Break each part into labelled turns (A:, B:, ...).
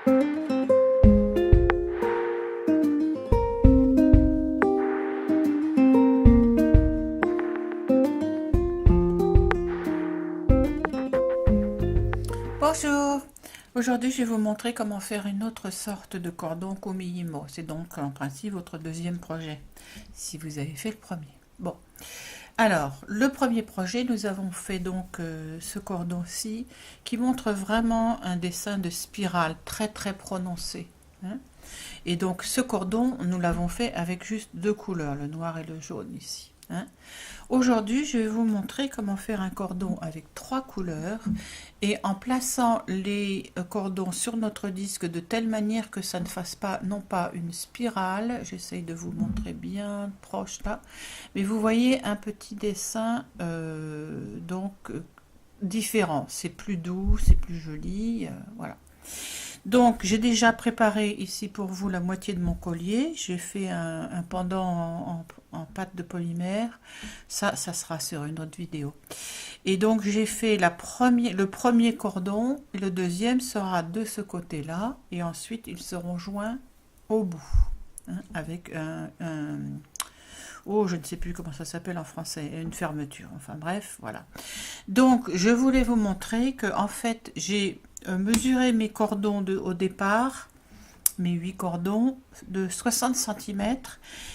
A: Bonjour, aujourd'hui je vais vous montrer comment faire une autre sorte de cordon Kumihimo. C'est donc en principe votre deuxième projet, si vous avez fait le premier. Bon, alors le premier projet, nous avons fait donc ce cordon-ci qui montre vraiment un dessin de spirale très prononcé, hein. Et donc ce cordon, nous l'avons fait avec juste deux couleurs, le noir et le jaune ici, hein. Aujourd'hui, je vais vous montrer comment faire un cordon avec trois couleurs et en plaçant les cordons sur notre disque de telle manière que ça ne fasse pas, non pas une spirale, j'essaye de vous montrer bien proche là, mais vous voyez un petit dessin différent, c'est plus doux, c'est plus joli, voilà. Donc j'ai déjà préparé ici pour vous la moitié de mon collier, j'ai fait un pendant en pâte de polymère, ça sera sur une autre vidéo. Et donc j'ai fait le premier cordon, et le deuxième sera de ce côté-là, et ensuite ils seront joints au bout, hein, avec oh, je ne sais plus comment ça s'appelle en français, une fermeture, enfin bref, voilà. Donc je voulais vous montrer que en fait j'ai mesuré mes cordons au départ, mes 8 cordons de 60 cm,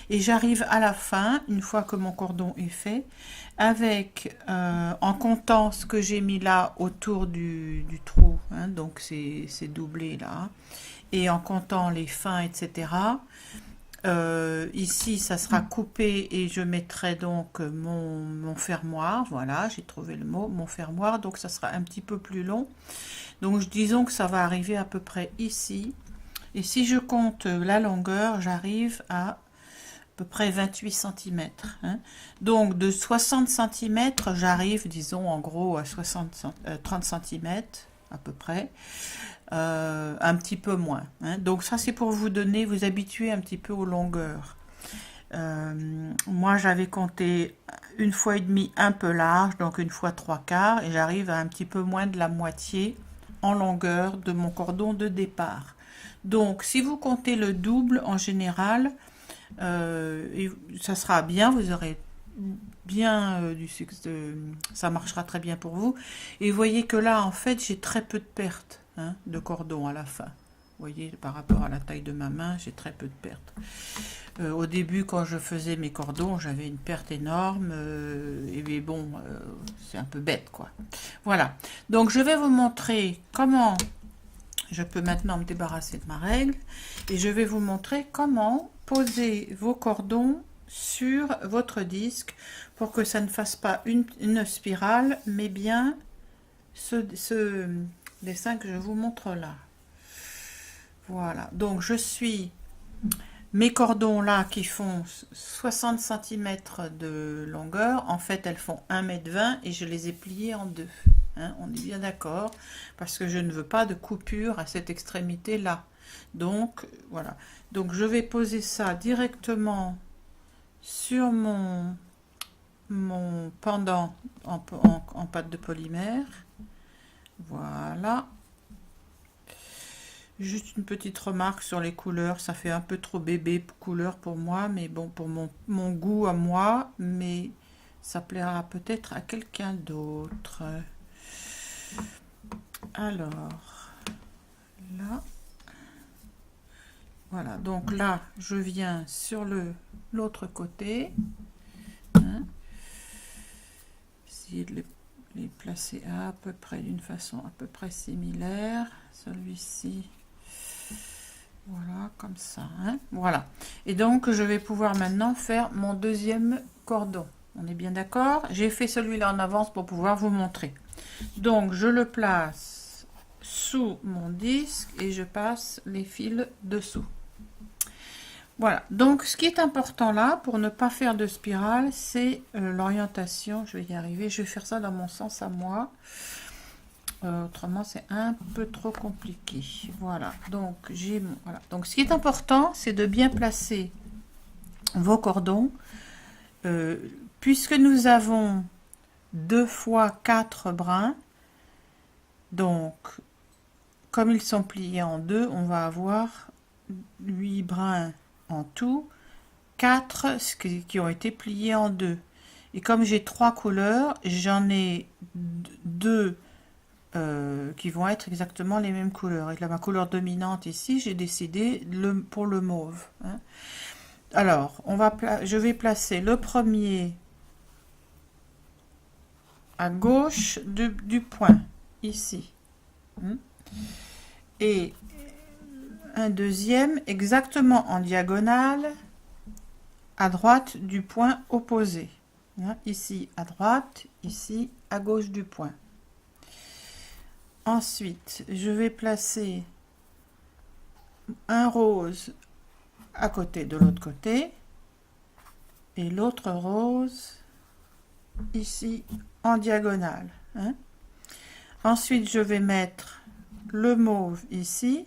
A: et j'arrive à la fin, une fois que mon cordon est fait, avec en comptant ce que j'ai mis là autour du trou, hein, donc c'est doublé là, et en comptant les fins, etc. Ici ça sera coupé et je mettrai donc mon fermoir, voilà, j'ai trouvé le mot, mon fermoir, donc ça sera un petit peu plus long, donc disons que ça va arriver à peu près ici, et si je compte la longueur, j'arrive à peu près 28 cm, hein. Donc de 60 cm, j'arrive, disons en gros à 30 cm à peu près, un petit peu moins, hein. Donc ça c'est pour vous donner, vous habituer un petit peu aux longueurs. Moi j'avais compté une fois et demi un peu large, donc une fois trois quarts, et j'arrive à un petit peu moins de la moitié en longueur de mon cordon de départ. Donc si vous comptez le double en général, ça sera bien, vous aurez bien du succès, ça marchera très bien pour vous. Et vous voyez que là en fait j'ai très peu de pertes, hein, de cordon à la fin. Vous voyez, par rapport à la taille de ma main, j'ai très peu de pertes. Au début, quand je faisais mes cordons, j'avais une perte énorme, et mais bon, c'est un peu bête, quoi. Voilà. Donc, je vais vous montrer comment je peux maintenant me débarrasser de ma règle, et je vais vous montrer comment poser vos cordons sur votre disque pour que ça ne fasse pas une spirale, mais bien ce dessin que je vous montre là. Voilà, donc je suis mes cordons là qui font 60 cm de longueur, en fait elles font 1,20 m et je les ai pliés en deux, hein, on est bien d'accord, parce que je ne veux pas de coupure à cette extrémité là. Donc voilà, donc je vais poser ça directement sur mon pendant en pâte de polymère. Voilà. Juste une petite remarque sur les couleurs, ça fait un peu trop bébé couleur pour moi, mais bon, pour mon goût à moi, mais ça plaira peut-être à quelqu'un d'autre. Alors, là, voilà, donc là, je viens sur l'autre côté, hein, essayer de les placer à peu près d'une façon à peu près similaire, celui-ci. Voilà, comme ça, hein, voilà. Et donc, je vais pouvoir maintenant faire mon deuxième cordon. On est bien d'accord? J'ai fait celui-là en avance pour pouvoir vous montrer. Donc, je le place sous mon disque et je passe les fils dessous. Voilà, donc ce qui est important là, pour ne pas faire de spirale, c'est l'orientation. Je vais y arriver, je vais faire ça dans mon sens à moi. Autrement c'est un peu trop compliqué. Voilà, donc voilà. Donc ce qui est important, c'est de bien placer vos cordons, puisque nous avons 2 fois 4 brins, donc comme ils sont pliés en deux, on va avoir 8 brins en tout, 4 qui ont été pliés en deux. Et comme j'ai 3 couleurs, j'en ai 2 qui vont être exactement les mêmes couleurs. Et là, ma couleur dominante ici, j'ai décidé pour le mauve. Hein. Alors, je vais placer le premier à gauche du point, ici. Hein. Et un deuxième exactement en diagonale à droite du point opposé. Hein. Ici à droite, ici à gauche du point. Ensuite, je vais placer un rose à côté de l'autre côté et l'autre rose ici en diagonale. Hein. Ensuite, je vais mettre le mauve ici.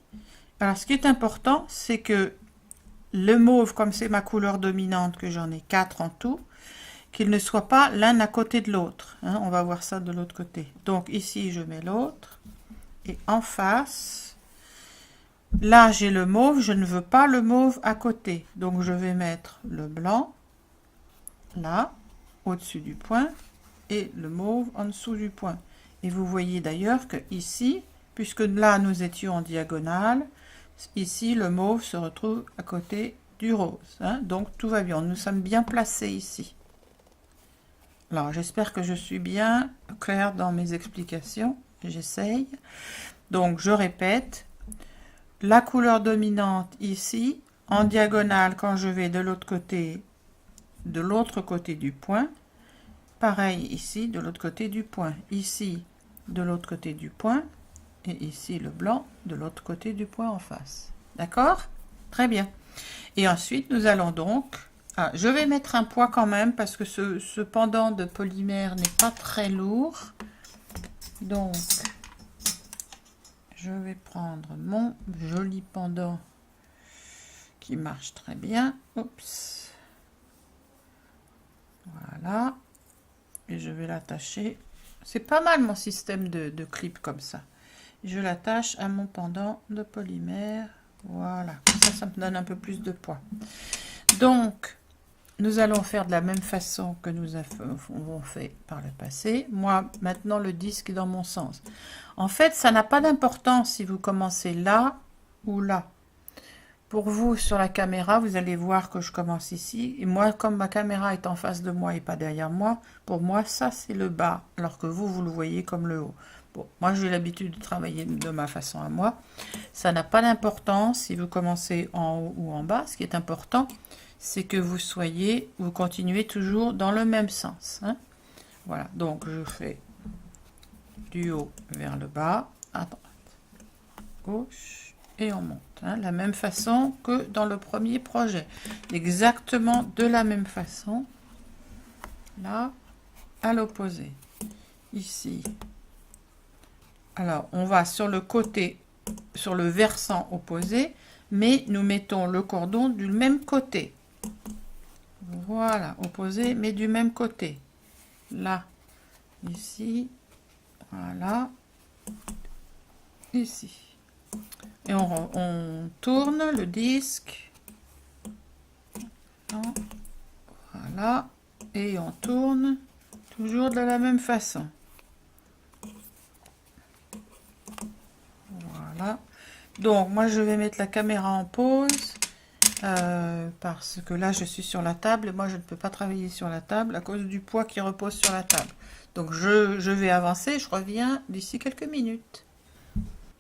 A: Alors, ce qui est important, c'est que le mauve, comme c'est ma couleur dominante, que j'en ai 4 en tout, qu'il ne soit pas l'un à côté de l'autre. Hein. On va voir ça de l'autre côté. Donc, ici, je mets l'autre. Et en face, là j'ai le mauve, je ne veux pas le mauve à côté. Donc je vais mettre le blanc, là, au-dessus du point, et le mauve en dessous du point. Et vous voyez d'ailleurs que ici, puisque là nous étions en diagonale, ici le mauve se retrouve à côté du rose. Hein. Donc tout va bien, nous sommes bien placés ici. Alors j'espère que je suis bien claire dans mes explications. J'essaye. Donc, je répète, la couleur dominante ici, en diagonale quand je vais de l'autre côté du point. Pareil ici, de l'autre côté du point. Ici, de l'autre côté du point. Et ici, le blanc, de l'autre côté du point en face. D'accord? Très bien. Et ensuite, nous allons donc... Ah, je vais mettre un poids quand même, parce que ce pendant de polymère n'est pas très lourd. Donc, je vais prendre mon joli pendant qui marche très bien. Oups. Voilà. Et je vais l'attacher. C'est pas mal mon système de clip comme ça. Je l'attache à mon pendant de polymère. Voilà. Ça me donne un peu plus de poids. Donc, nous allons faire de la même façon que nous avons fait par le passé. Moi, maintenant, le disque est dans mon sens. En fait, ça n'a pas d'importance si vous commencez là ou là. Pour vous, sur la caméra, vous allez voir que je commence ici. Et moi, comme ma caméra est en face de moi et pas derrière moi, pour moi, ça, c'est le bas. Alors que vous, vous le voyez comme le haut. Bon, moi, j'ai l'habitude de travailler de ma façon à moi. Ça n'a pas d'importance si vous commencez en haut ou en bas. Ce qui est important, c'est que vous continuez toujours dans le même sens. Hein. Voilà, donc je fais du haut vers le bas, à droite, gauche, et on monte. Hein, la même façon que dans le premier projet. Exactement de la même façon. Là, à l'opposé. Ici. Alors, on va sur le côté, sur le versant opposé, mais nous mettons le cordon du même côté. Voilà, opposé, mais du même côté. Là, ici, voilà, ici. Et on tourne le disque. Voilà, et on tourne toujours de la même façon. Voilà. Donc, moi, je vais mettre la caméra en pause. Parce que là je suis sur la table et moi je ne peux pas travailler sur la table à cause du poids qui repose sur la table. Donc je vais avancer, je reviens d'ici quelques minutes.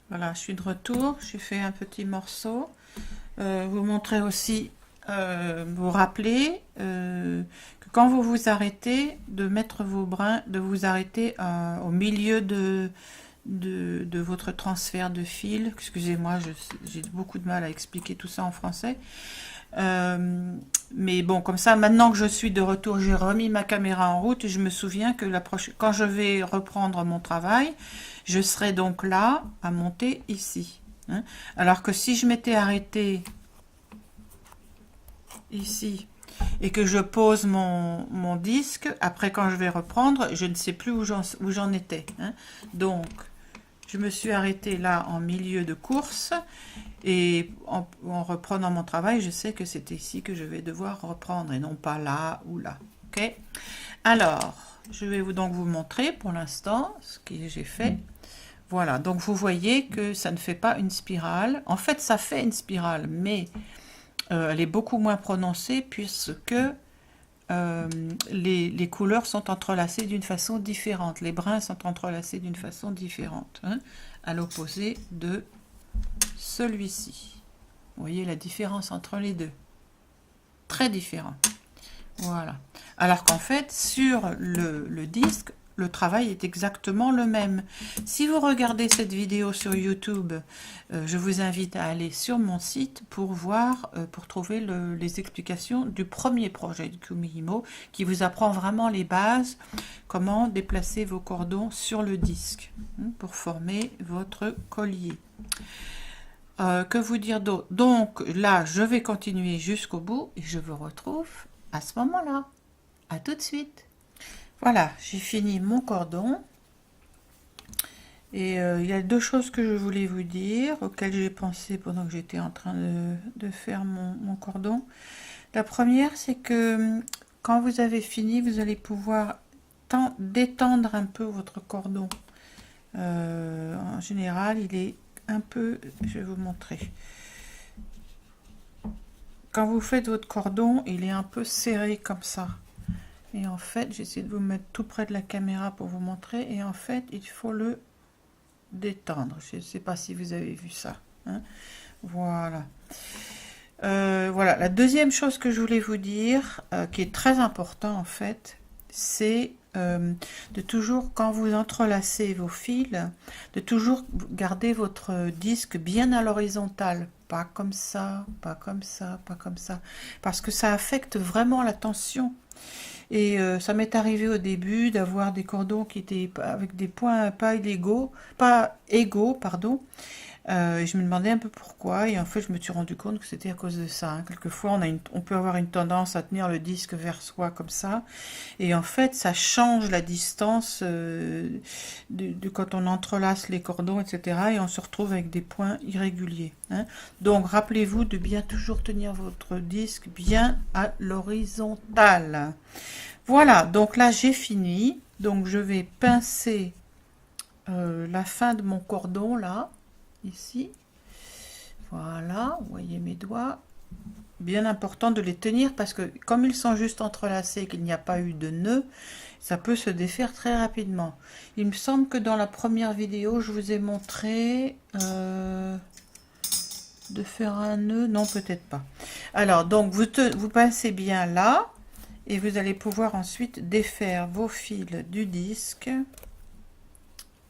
A: Voilà, je suis de retour, j'ai fait un petit morceau. Vous montrer aussi, vous rappeler que quand vous vous arrêtez, de mettre vos brins, de vous arrêter au milieu de votre transfert de fil. Excusez-moi, j'ai beaucoup de mal à expliquer tout ça en français. Mais bon, comme ça, maintenant que je suis de retour, j'ai remis ma caméra en route et je me souviens que quand je vais reprendre mon travail, je serai donc là à monter ici. Hein. Alors que si je m'étais arrêtée ici et que je pose mon disque, après quand je vais reprendre, je ne sais plus où j'en étais. Hein. Donc, je me suis arrêtée là en milieu de course et en reprenant mon travail, je sais que c'est ici que je vais devoir reprendre et non pas là ou là. Ok? Alors, je vais donc vous montrer pour l'instant ce que j'ai fait. Voilà, donc vous voyez que ça ne fait pas une spirale. En fait, ça fait une spirale, mais elle est beaucoup moins prononcée puisque les couleurs sont entrelacées d'une façon différente. Les brins sont entrelacés d'une façon différente, hein, à l'opposé de celui-ci. Vous voyez la différence entre les deux. Très différent. Voilà. Alors qu'en fait, sur le disque, le travail est exactement le même. Si vous regardez cette vidéo sur YouTube, je vous invite à aller sur mon site pour voir, pour trouver les explications du premier projet de Kumihimo qui vous apprend vraiment les bases, comment déplacer vos cordons sur le disque pour former votre collier. Que vous dire d'autre? Donc là, je vais continuer jusqu'au bout et je vous retrouve à ce moment-là. À tout de suite. Voilà, j'ai fini mon cordon. Et il y a deux choses que je voulais vous dire, auxquelles j'ai pensé pendant que j'étais en train de faire mon cordon. La première, c'est que quand vous avez fini, vous allez pouvoir détendre un peu votre cordon. En général, il est un peu... Je vais vous montrer. Quand vous faites votre cordon, il est un peu serré comme ça. Et en fait, j'essaie de vous mettre tout près de la caméra pour vous montrer. Et en fait, il faut le détendre. Je ne sais pas si vous avez vu ça. Hein. Voilà. Voilà. La deuxième chose que je voulais vous dire, qui est très important en fait, c'est de toujours, quand vous entrelacez vos fils, de toujours garder votre disque bien à l'horizontale. Pas comme ça, pas comme ça, pas comme ça. Parce que ça affecte vraiment la tension. Et ça m'est arrivé au début d'avoir des cordons qui étaient avec des points pas égaux, pardon. Et je me demandais un peu pourquoi. Et en fait, je me suis rendu compte que c'était à cause de ça. Hein. Quelquefois, on peut avoir une tendance à tenir le disque vers soi comme ça. Et en fait, ça change la distance de quand on entrelace les cordons, etc. Et on se retrouve avec des points irréguliers. Hein. Donc, rappelez-vous de bien toujours tenir votre disque bien à l'horizontale. Voilà, donc là, j'ai fini. Donc, je vais pincer la fin de mon cordon, là. Ici, voilà, vous voyez mes doigts, bien important de les tenir parce que comme ils sont juste entrelacés, qu'il n'y a pas eu de nœud, ça peut se défaire très rapidement. Il me semble que dans la première vidéo, je vous ai montré de faire un nœud, non peut-être pas. Alors donc vous pincez bien là et vous allez pouvoir ensuite défaire vos fils du disque.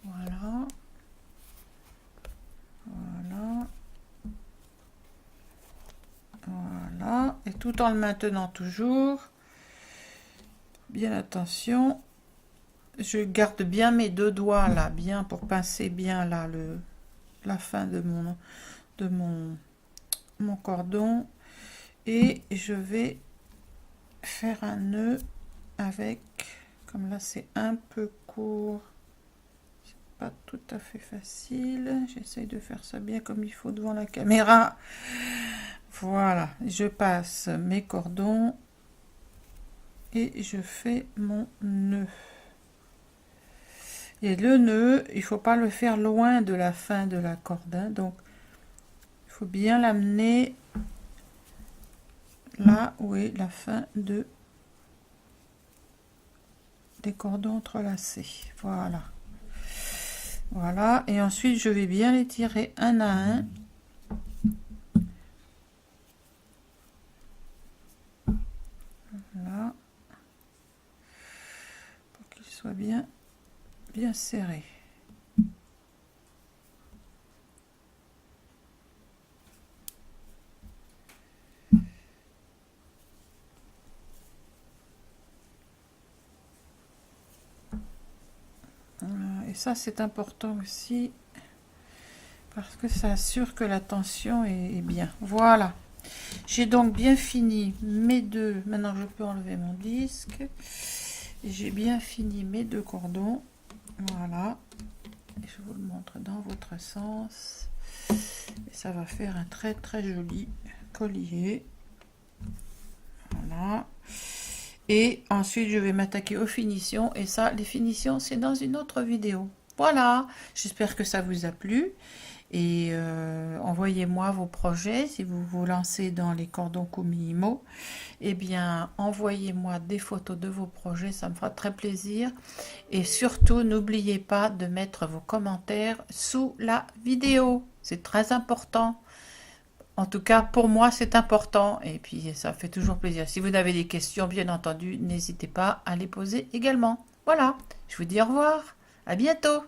A: Voilà. Voilà. Voilà. Et tout en le maintenant toujours. Bien attention. Je garde bien mes deux doigts là, bien pour pincer bien là la fin de mon cordon. Et je vais faire un nœud avec, comme là c'est un peu court. Pas tout à fait facile. J'essaye de faire ça bien comme il faut devant la caméra. Voilà, je passe mes cordons et je fais mon nœud. Et le nœud, il faut pas le faire loin de la fin de la corde. Hein, donc, il faut bien l'amener là où est la fin des cordons entrelacés. Voilà. Voilà, et ensuite je vais bien les tirer un à un. Voilà. Pour qu'ils soient bien serrés. Et ça c'est important aussi parce que ça assure que la tension est bien. Voilà, j'ai donc bien fini mes deux. Maintenant je peux enlever mon disque. J'ai bien fini mes deux cordons. Voilà, et je vous le montre rentre dans votre sens. Et ça va faire un très très joli collier. Voilà. Et ensuite, je vais m'attaquer aux finitions. Et ça, les finitions, c'est dans une autre vidéo. Voilà, j'espère que ça vous a plu. Et envoyez-moi vos projets. Si vous vous lancez dans les cordons Kumihimo, eh bien, envoyez-moi des photos de vos projets. Ça me fera très plaisir. Et surtout, n'oubliez pas de mettre vos commentaires sous la vidéo. C'est très important. En tout cas, pour moi, c'est important. Et puis, ça fait toujours plaisir. Si vous avez des questions, bien entendu, n'hésitez pas à les poser également. Voilà, je vous dis au revoir. À bientôt.